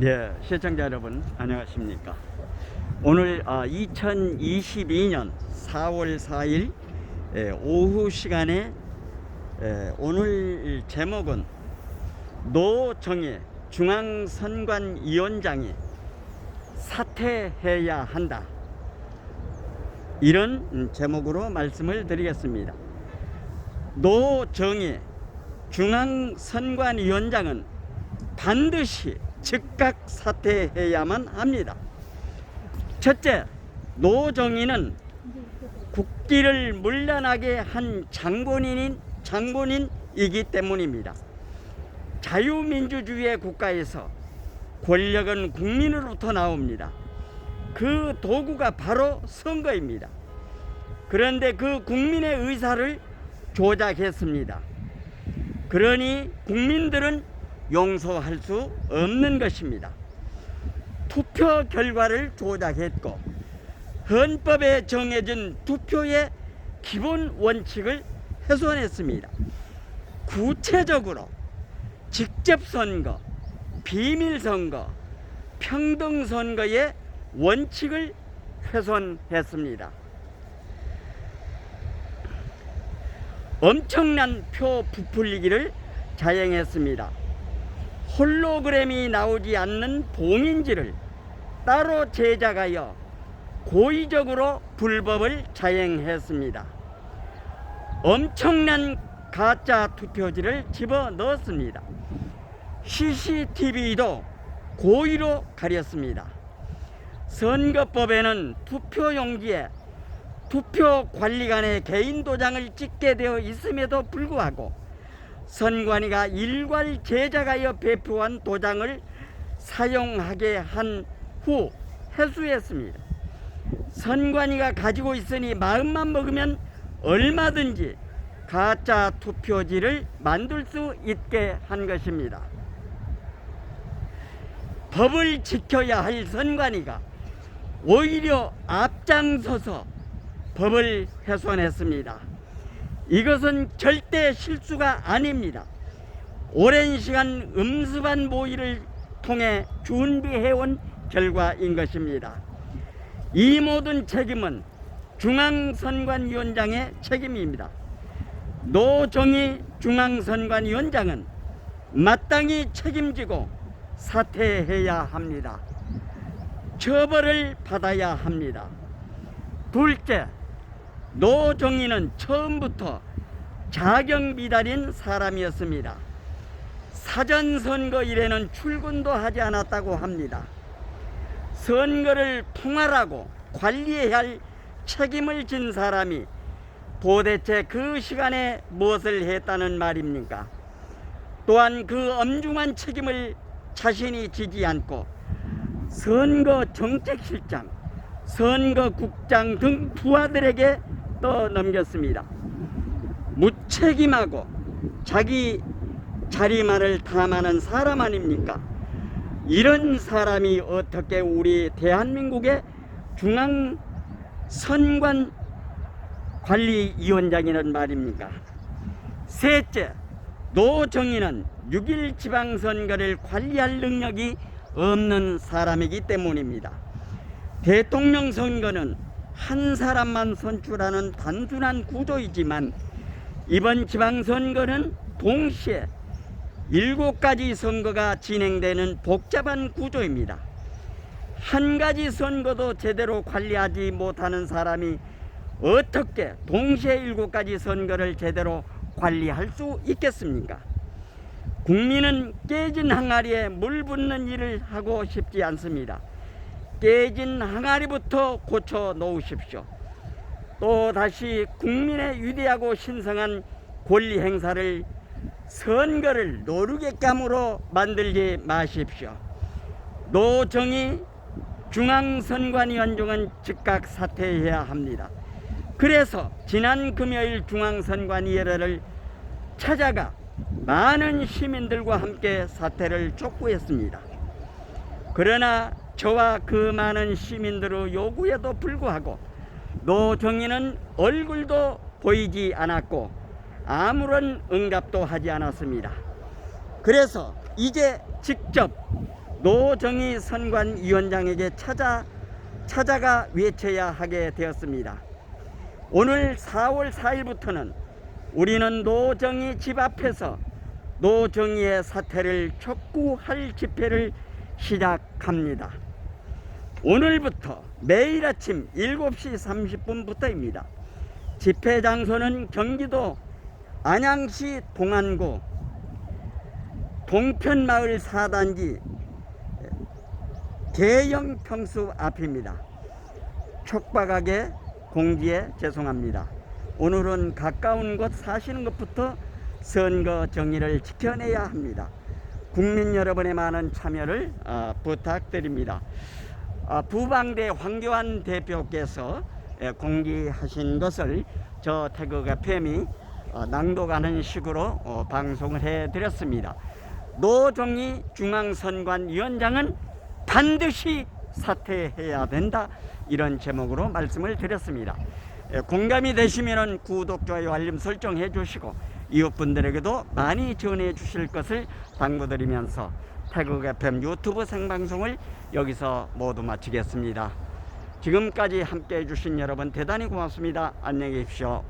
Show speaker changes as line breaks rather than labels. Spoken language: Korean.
네, 시청자 여러분 안녕하십니까. 오늘 2022년 4월 4일 오후 시간에 오늘 제목은 노정의 중앙선관위원장이 사퇴해야 한다, 이런 제목으로 말씀을 드리겠습니다. 노정의 중앙선관위원장은 반드시 즉각 사퇴해야만 합니다. 첫째, 노정의는 국기를 물러나게 한 장본인이기 때문입니다. 자유민주주의의 국가에서 권력은 국민으로부터 나옵니다. 그 도구가 바로 선거입니다. 그런데 그 국민의 의사를 조작했습니다. 그러니 국민들은 용서할 수 없는 것입니다. 투표 결과를 조작했고 헌법에 정해진 투표의 기본 원칙을 훼손했습니다. 구체적으로 직접선거, 비밀선거, 평등선거의 원칙을 훼손했습니다. 엄청난 표 부풀리기를 자행했습니다. 홀로그램이 나오지 않는 봉인지를 따로 제작하여 고의적으로 불법을 자행했습니다. 엄청난 가짜 투표지를 집어넣었습니다. CCTV도 고의로 가렸습니다. 선거법에는 투표용지에 투표관리관의 개인 도장을 찍게 되어 있음에도 불구하고 선관위가 일괄 제작하여 배포한 도장을 사용하게 한 후 회수했습니다. 선관위가 가지고 있으니 마음만 먹으면 얼마든지 가짜 투표지를 만들 수 있게 한 것입니다. 법을 지켜야 할 선관위가 오히려 앞장서서 법을 훼손했습니다. 이것은 절대 실수가 아닙니다. 오랜 시간 음습한 모의를 통해 준비해온 결과인 것입니다. 이 모든 책임은 중앙선관위원장의 책임입니다. 노정의 중앙선관위원장은 마땅히 책임지고 사퇴해야 합니다. 처벌을 받아야 합니다. 둘째, 노정의는 처음부터 자격미달인 사람이었습니다. 사전선거일에는 출근도 하지 않았다고 합니다. 선거를 통할하고 관리해야 할 책임을 진 사람이 도대체 그 시간에 무엇을 했다는 말입니까? 또한 그 엄중한 책임을 자신이 지지 않고 선거정책실장, 선거국장 등 부하들에게 떠넘겼습니다. 무책임하고 자기 자리만을 탐하는 사람 아닙니까? 이런 사람이 어떻게 우리 대한민국의 중앙선관관리위원장이란 말입니까? 셋째, 노정의는 6.1 지방선거를 관리할 능력이 없는 사람이기 때문입니다. 대통령 선거는 한 사람만 선출하는 단순한 구조이지만 이번 지방선거는 동시에 7가지 선거가 진행되는 복잡한 구조입니다. 한 가지 선거도 제대로 관리하지 못하는 사람이 어떻게 동시에 7가지 선거를 제대로 관리할 수 있겠습니까? 국민은 깨진 항아리에 물 붓는 일을 하고 싶지 않습니다. 깨진 항아리부터 고쳐 놓으십시오. 또 다시 국민의 위대하고 신성한 권리 행사를 선거를 노루객감으로 만들지 마십시오. 노정의 중앙선관위원장은 즉각 사퇴해야 합니다. 그래서 지난 금요일 중앙선관위원회를 찾아가 많은 시민들과 함께 사퇴를 촉구했습니다. 그러나 저와 그 많은 시민들의 요구에도 불구하고 노정의는 얼굴도 보이지 않았고 아무런 응답도 하지 않았습니다. 그래서 이제 직접 노정희 선관위원장에게 찾아가 외쳐야 하게 되었습니다. 오늘 4월 4일부터는 우리는 노정희 집 앞에서 노정희의 사퇴를 촉구할 집회를 시작합니다. 오늘부터 매일 아침 7시 30분부터입니다. 집회 장소는 경기도 안양시 동안구 동편마을 4단지 대형 평수 앞입니다. 촉박하게 공지에 죄송합니다. 오늘은 가까운 곳 사시는 것부터 선거 정의를 지켜내야 합니다. 국민 여러분의 많은 참여를 부탁드립니다. 부방대 황교안 대표께서 공지하신 것을 저 태극 FM이 낭독하는 식으로 방송을 해드렸습니다. 노정희 중앙선관위원장은 반드시 사퇴해야 된다, 이런 제목으로 말씀을 드렸습니다. 공감이 되시면 구독, 좋아요, 알림 설정해 주시고 이웃분들에게도 많이 전해 주실 것을 당부드리면서 태극 FM 유튜브 생방송을 여기서 모두 마치겠습니다. 지금까지 함께 해주신 여러분 대단히 고맙습니다. 안녕히 계십시오.